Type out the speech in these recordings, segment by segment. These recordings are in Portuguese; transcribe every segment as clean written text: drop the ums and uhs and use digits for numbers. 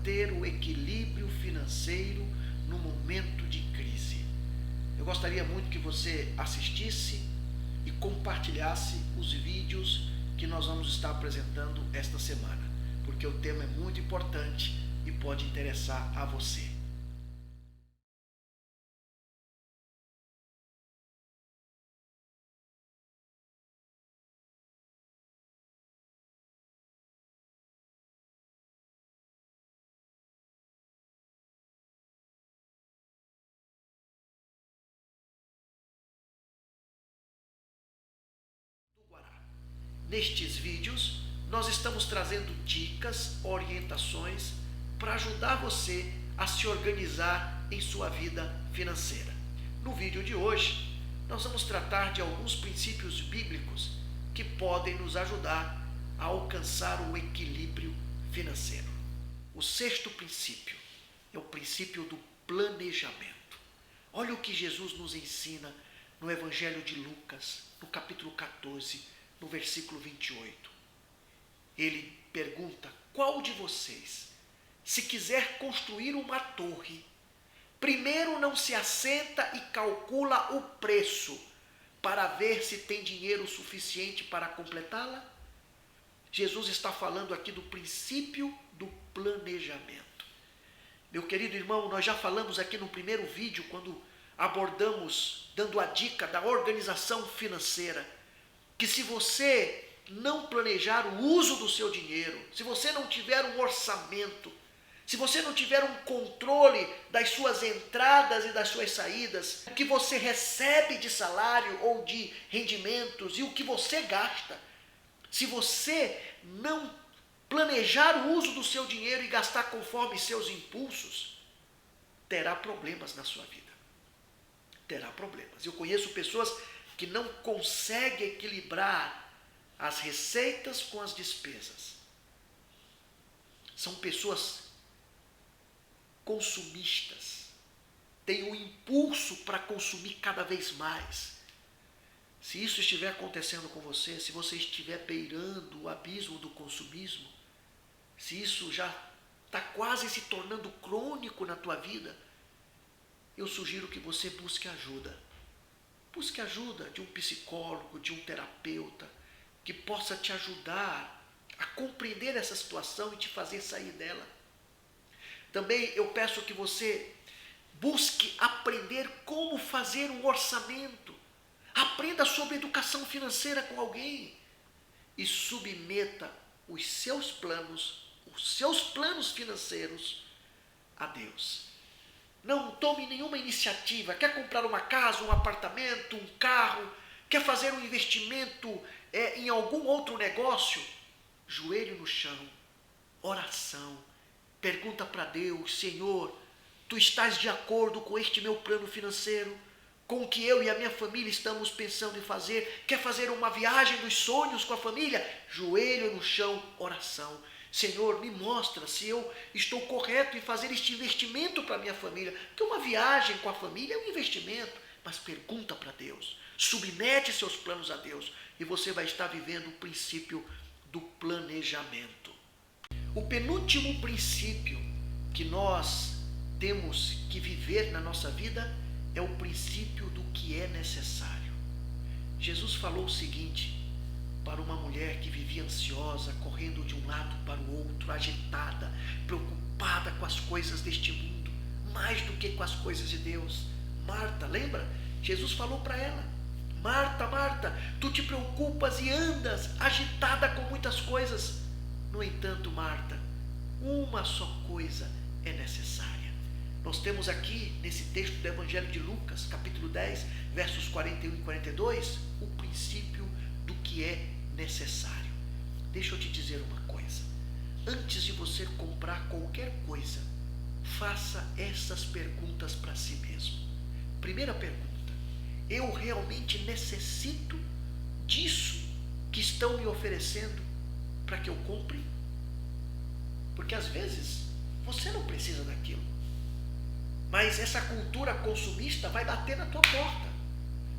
manter o equilíbrio financeiro no momento de crise. Eu gostaria muito que você assistisse e compartilhasse os vídeos que nós vamos estar apresentando esta semana, porque o tema é muito importante e pode interessar a você. Nestes vídeos, nós estamos trazendo dicas, orientações para ajudar você a se organizar em sua vida financeira. No vídeo de hoje, nós vamos tratar de alguns princípios bíblicos que podem nos ajudar a alcançar o equilíbrio financeiro. O sexto princípio é o princípio do planejamento. Olha o que Jesus nos ensina no Evangelho de Lucas, no capítulo 14, no versículo 28. Ele pergunta: qual de vocês, se quiser construir uma torre, primeiro não se assenta e calcula o preço para ver se tem dinheiro suficiente para completá-la? Jesus está falando aqui do princípio do planejamento. Meu querido irmão, nós já falamos aqui no primeiro vídeo, quando abordamos, dando a dica da organização financeira, que se você não planejar o uso do seu dinheiro, se você não tiver um orçamento, se você não tiver um controle das suas entradas e das suas saídas, o que você recebe de salário ou de rendimentos e o que você gasta, se você não planejar o uso do seu dinheiro e gastar conforme seus impulsos, terá problemas na sua vida. Terá problemas. Eu conheço pessoas que não conseguem equilibrar as receitas com as despesas. São pessoas consumistas, têm um impulso para consumir cada vez mais. Se isso estiver acontecendo com você, se você estiver beirando o abismo do consumismo, se isso já está quase se tornando crônico na tua vida, eu sugiro que você busque ajuda. Busque ajuda de um psicólogo, de um terapeuta, que possa te ajudar a compreender essa situação e te fazer sair dela. Também eu peço que você busque aprender como fazer um orçamento. Aprenda sobre educação financeira com alguém e submeta os seus planos financeiros a Deus. Não tome nenhuma iniciativa. Quer comprar uma casa, um apartamento, um carro, quer fazer um investimento em algum outro negócio? Joelho no chão, oração, pergunta para Deus: Senhor, Tu estás de acordo com este meu plano financeiro? Com o que eu e a minha família estamos pensando em fazer? Quer fazer uma viagem dos sonhos com a família? Joelho no chão, oração. Senhor, me mostra se eu estou correto em fazer este investimento para a minha família. Porque uma viagem com a família é um investimento. Mas pergunta para Deus. Submete seus planos a Deus. E você vai estar vivendo o princípio do planejamento. O penúltimo princípio que nós temos que viver na nossa vida é o princípio do que é necessário. Jesus falou o seguinte para uma mulher que vivia ansiosa, correndo de um lado para o outro, agitada, preocupada com as coisas deste mundo, mais do que com as coisas de Deus. Marta, lembra? Jesus falou para ela: Marta, Marta, tu te preocupas e andas agitada com muitas coisas. No entanto, Marta, uma só coisa é necessária. Nós temos aqui, nesse texto do Evangelho de Lucas, capítulo 10, versos 41 e 42, o princípio do que é necessário. Deixa eu te dizer uma coisa. Antes de você comprar qualquer coisa, faça essas perguntas para si mesmo. Primeira pergunta: eu realmente necessito disso que estão me oferecendo para que eu compre? Porque às vezes você não precisa daquilo, mas essa cultura consumista vai bater na tua porta,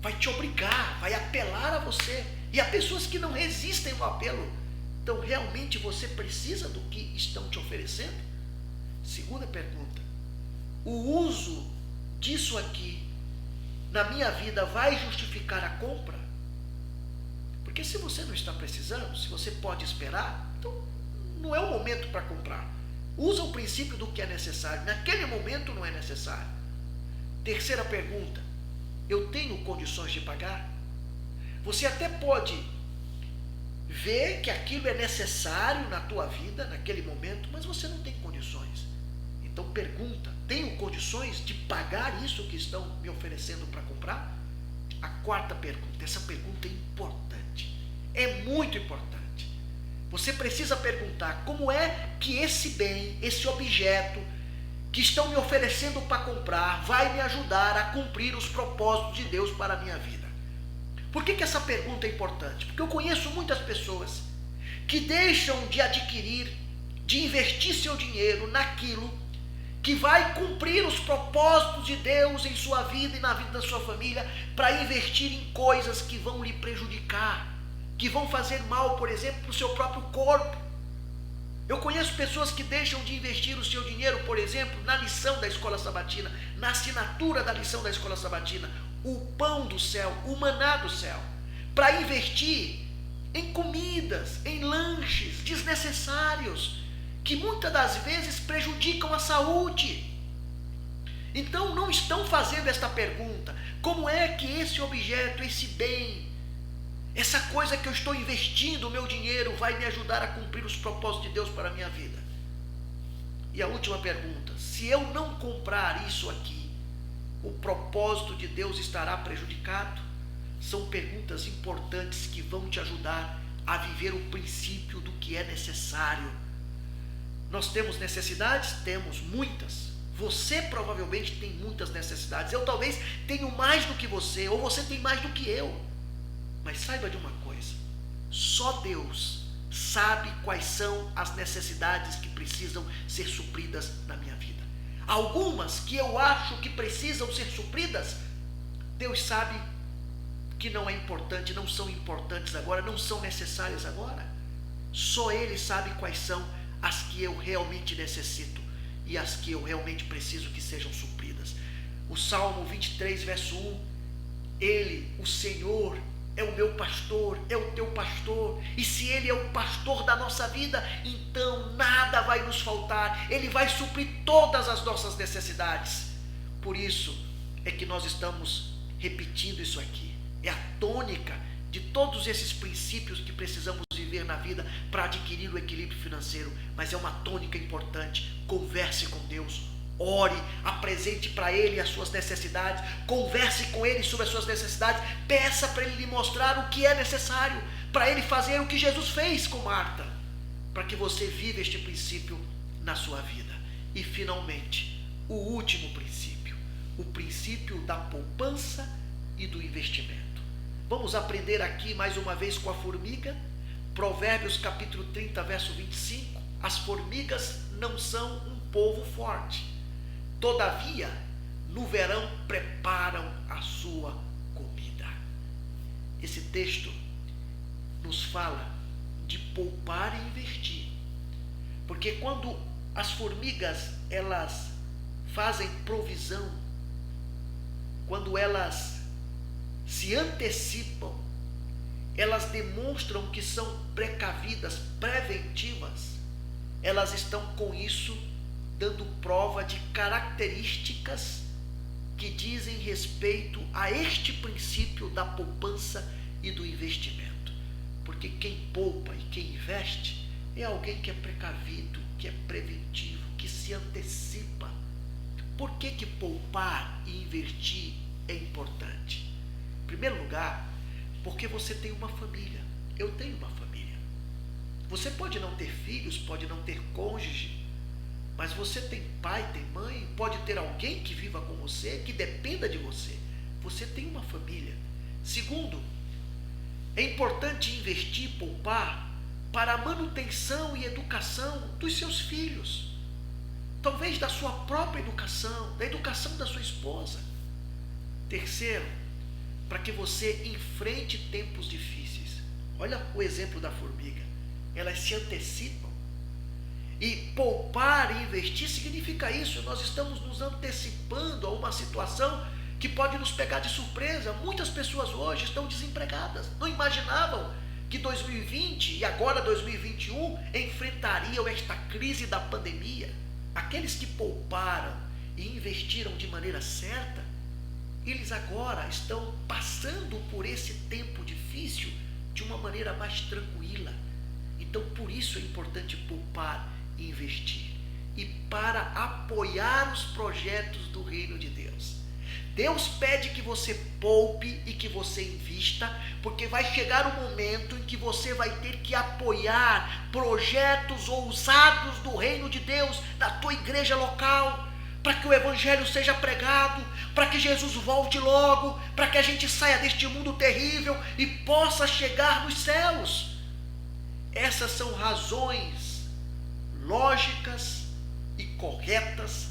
vai te obrigar, vai apelar a você. E há pessoas que não resistem ao apelo. Então realmente você precisa do que estão te oferecendo? segunda pergunta: o uso disso aqui na minha vida vai justificar a compra? Porque se você não está precisando, se você pode esperar, então não é o momento para comprar. Usa o princípio do que é necessário. Naquele momento não é necessário. Terceira pergunta: eu tenho condições de pagar? Você até pode ver que aquilo é necessário na tua vida, naquele momento, mas você não tem condições. Então pergunta: tenho condições de pagar isso que estão me oferecendo para comprar? A quarta pergunta, essa pergunta é importante, é muito importante. Você precisa perguntar: como é que esse bem, esse objeto que estão me oferecendo para comprar vai me ajudar a cumprir os propósitos de Deus para a minha vida? Por que essa pergunta é importante? Porque eu conheço muitas pessoas que deixam de adquirir, de investir seu dinheiro naquilo que vai cumprir os propósitos de Deus em sua vida e na vida da sua família, para investir em coisas que vão lhe prejudicar, que vão fazer mal, por exemplo, para o seu próprio corpo. Eu conheço pessoas que deixam de investir o seu dinheiro, por exemplo, na lição da escola sabatina, na assinatura da lição da escola sabatina, o pão do céu, o maná do céu, para investir em comidas, em lanches desnecessários, que muitas das vezes prejudicam a saúde. Então não estão fazendo esta pergunta: como é que esse objeto, esse bem, essa coisa que eu estou investindo o meu dinheiro vai me ajudar a cumprir os propósitos de Deus para a minha vida? E a última pergunta: se eu não comprar isso aqui, o propósito de Deus estará prejudicado? São perguntas importantes que vão te ajudar a viver o princípio do que é necessário. Nós temos necessidades? Temos muitas. Você provavelmente tem muitas necessidades. Eu talvez tenho mais do que você, ou você tem mais do que eu. Mas saiba de uma coisa: só Deus sabe quais são as necessidades que precisam ser supridas na minha vida. Algumas que eu acho que precisam ser supridas, Deus sabe que não é importante, não são importantes agora, não são necessárias agora. Só Ele sabe quais são as que eu realmente necessito e as que eu realmente preciso que sejam supridas. O Salmo 23, verso 1, Ele, o Senhor, é o meu pastor, é o teu pastor, e se Ele é o pastor da nossa vida, então nada vai nos faltar. Ele vai suprir todas as nossas necessidades. Por isso é que nós estamos repetindo isso aqui. É a tônica de todos esses princípios que precisamos viver na vida para adquirir o equilíbrio financeiro. Mas é uma tônica importante. Converse com Deus, ore, apresente para Ele as suas necessidades, converse com Ele sobre as suas necessidades, peça para Ele lhe mostrar o que é necessário, para Ele fazer o que Jesus fez com Marta, para que você viva este princípio na sua vida. E finalmente, o último princípio, o princípio da poupança e do investimento. Vamos aprender aqui mais uma vez com a formiga. Provérbios capítulo 30, verso 25. As formigas não são um povo forte, todavia no verão preparam a sua comida. Esse texto nos fala de poupar e investir, porque quando as formigas elas fazem provisão, quando elas se antecipam, elas demonstram que são precavidas, preventivas. Elas estão com isso dando prova de características que dizem respeito a este princípio da poupança e do investimento. Porque quem poupa e quem investe é alguém que é precavido, que é preventivo, que se antecipa. Por que poupar e investir é importante? Em primeiro lugar, porque você tem uma família. Eu tenho uma família. Você pode não ter filhos, pode não ter cônjuge, mas você tem pai, tem mãe, pode ter alguém que viva com você, que dependa de você. Você tem uma família. Segundo, é importante investir, poupar, para a manutenção e educação dos seus filhos. Talvez da sua própria educação, da educação da sua esposa. Terceiro, para que você enfrente tempos difíceis. Olha o exemplo da formiga. Elas se antecipam. E poupar e investir significa isso. Nós estamos nos antecipando a uma situação que pode nos pegar de surpresa. Muitas pessoas hoje estão desempregadas. Não imaginavam que 2020 e agora 2021 enfrentariam esta crise da pandemia. Aqueles que pouparam e investiram de maneira certa, eles agora estão passando por esse tempo difícil de uma maneira mais tranquila. Então, por isso é importante poupar e investir. E para apoiar os projetos do reino de Deus. Deus pede que você poupe e que você invista, porque vai chegar um momento em que você vai ter que apoiar projetos ousados do reino de Deus na tua igreja local, para que o evangelho seja pregado, para que Jesus volte logo, para que a gente saia deste mundo terrível e possa chegar nos céus. Essas são razões lógicas e corretas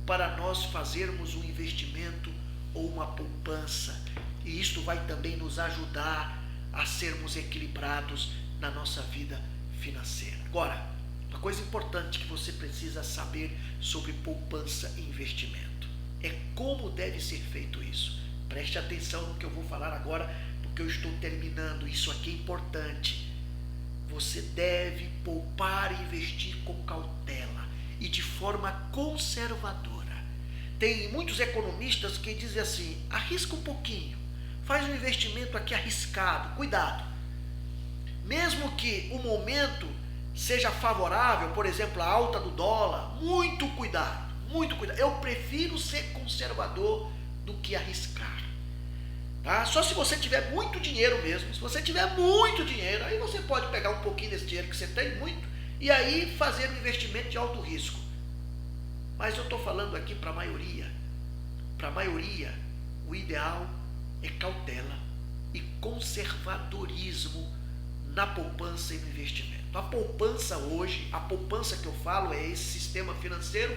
para nós fazermos um investimento ou uma poupança. E isto vai também nos ajudar a sermos equilibrados na nossa vida financeira. Agora, uma coisa importante que você precisa saber sobre poupança e investimento é como deve ser feito isso. Preste atenção no que eu vou falar agora, porque eu estou terminando. Isso aqui é importante. Você deve poupar e investir com cautela e de forma conservadora. Tem muitos economistas que dizem assim: arrisca um pouquinho, faz um investimento aqui arriscado, cuidado. Mesmo que o momento seja favorável, por exemplo, a alta do dólar, muito cuidado, muito cuidado. Eu prefiro ser conservador do que arriscar. Tá? Só se você tiver muito dinheiro mesmo. Se você tiver muito dinheiro, aí você pode pegar um pouquinho desse dinheiro que você tem muito e aí fazer um investimento de alto risco. Mas eu estou falando aqui para a maioria. Para a maioria, o ideal é cautela e conservadorismo na poupança e no investimento. A poupança hoje, a poupança que eu falo é esse sistema financeiro,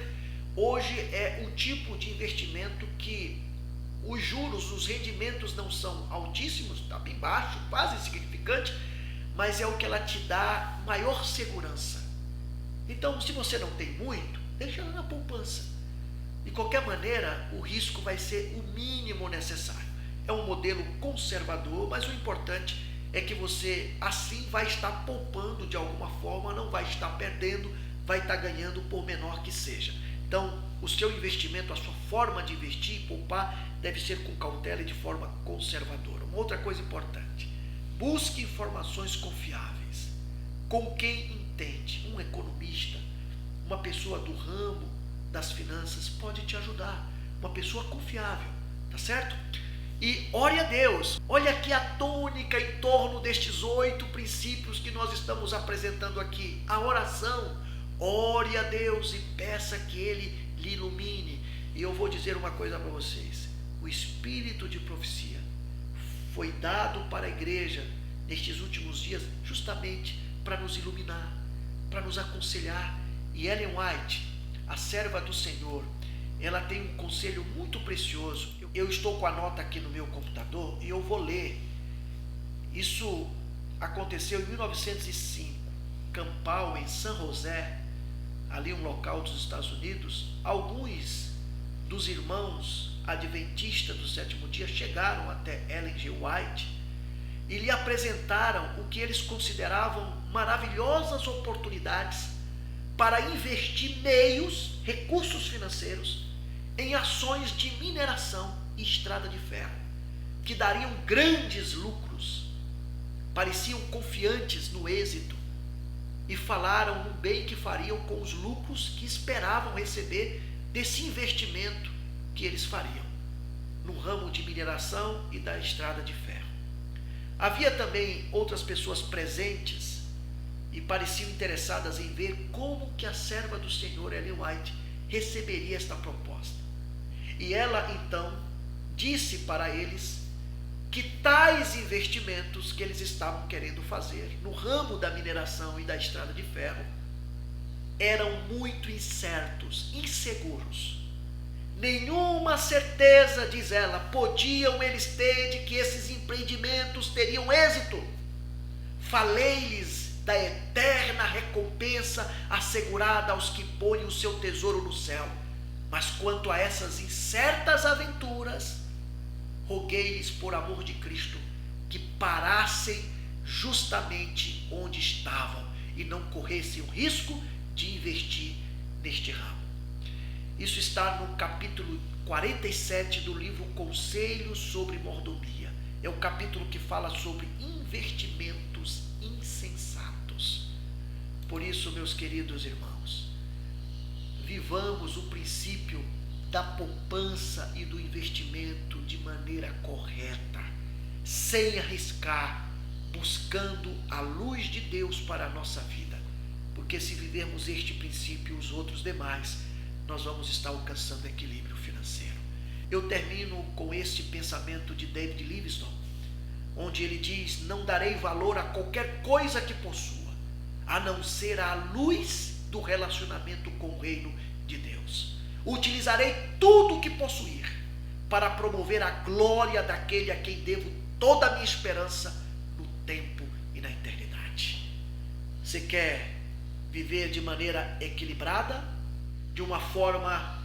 hoje é um tipo de investimento que os juros, os rendimentos não são altíssimos, está bem baixo, quase insignificante, mas é o que ela te dá maior segurança. Então, se você não tem muito, deixa ela na poupança. De qualquer maneira, o risco vai ser o mínimo necessário. É um modelo conservador, mas o importante é que você assim vai estar poupando de alguma forma, não vai estar perdendo, vai estar ganhando por menor que seja. Então, o seu investimento, a sua forma de investir e poupar deve ser com cautela e de forma conservadora. Uma outra coisa importante: busque informações confiáveis. Com quem entende, um economista, uma pessoa do ramo das finanças pode te ajudar, uma pessoa confiável, tá certo? E ore a Deus. Olha aqui a tônica em torno destes 8 princípios que nós estamos apresentando aqui. A oração. Ore a Deus e peça que Ele lhe ilumine. E eu vou dizer uma coisa para vocês: o espírito de profecia foi dado para a igreja nestes últimos dias justamente para nos iluminar, para nos aconselhar. E Ellen White, a serva do Senhor, ela tem um conselho muito precioso. Eu estou com a nota aqui no meu computador e eu vou ler. Isso aconteceu em 1905, Campal, em San José, ali um local dos Estados Unidos. Alguns dos irmãos adventistas do sétimo dia chegaram até Ellen G. White e lhe apresentaram o que eles consideravam maravilhosas oportunidades para investir meios, recursos financeiros, em ações de mineração e estrada de ferro, que dariam grandes lucros. Pareciam confiantes no êxito e falaram no bem que fariam com os lucros que esperavam receber desse investimento que eles fariam no ramo de mineração e da estrada de ferro. Havia também outras pessoas presentes e pareciam interessadas em ver como que a serva do Senhor, Ellen White, receberia esta proposta. E ela então disse para eles que tais investimentos que eles estavam querendo fazer no ramo da mineração e da estrada de ferro eram muito incertos, inseguros. Nenhuma certeza, diz ela, podiam eles ter de que esses empreendimentos teriam êxito. Falei-lhes da eterna recompensa assegurada aos que põem o seu tesouro no céu. Mas quanto a essas incertas aventuras, roguei-lhes por amor de Cristo que parassem justamente onde estavam e não corressem o risco de investir neste ramo. Isso está no capítulo 47 do livro Conselhos sobre Mordomia. É o capítulo que fala sobre investimentos insensatos. Por isso, meus queridos irmãos, vivamos o princípio da poupança e do investimento de maneira correta, sem arriscar, buscando a luz de Deus para a nossa vida. Porque se vivermos este princípio e os outros demais, nós vamos estar alcançando equilíbrio financeiro. Eu termino com este pensamento de David Livingstone, onde ele diz: não darei valor a qualquer coisa que possua, a não ser a luz do relacionamento com o reino de Deus. Utilizarei tudo o que possuir para promover a glória daquele a quem devo toda a minha esperança no tempo e na eternidade. Você quer viver de maneira equilibrada, de uma forma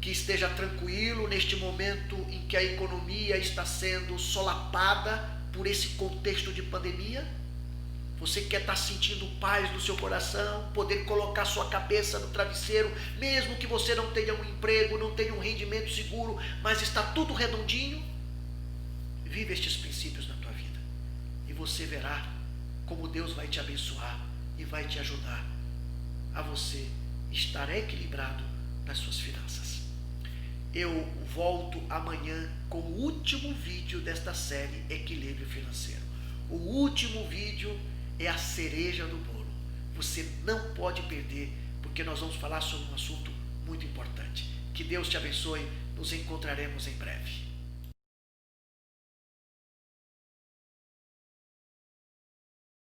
que esteja tranquilo neste momento em que a economia está sendo solapada por esse contexto de pandemia? Você quer estar sentindo paz no seu coração, poder colocar sua cabeça no travesseiro, mesmo que você não tenha um emprego, não tenha um rendimento seguro, mas está tudo redondinho? Vive estes princípios na tua vida e você verá como Deus vai te abençoar e vai te ajudar a você estar equilibrado nas suas finanças. Eu volto amanhã com o último vídeo desta série Equilíbrio Financeiro. O último vídeo é a cereja do bolo. Você não pode perder, porque nós vamos falar sobre um assunto muito importante. Que Deus te abençoe. Nos encontraremos em breve.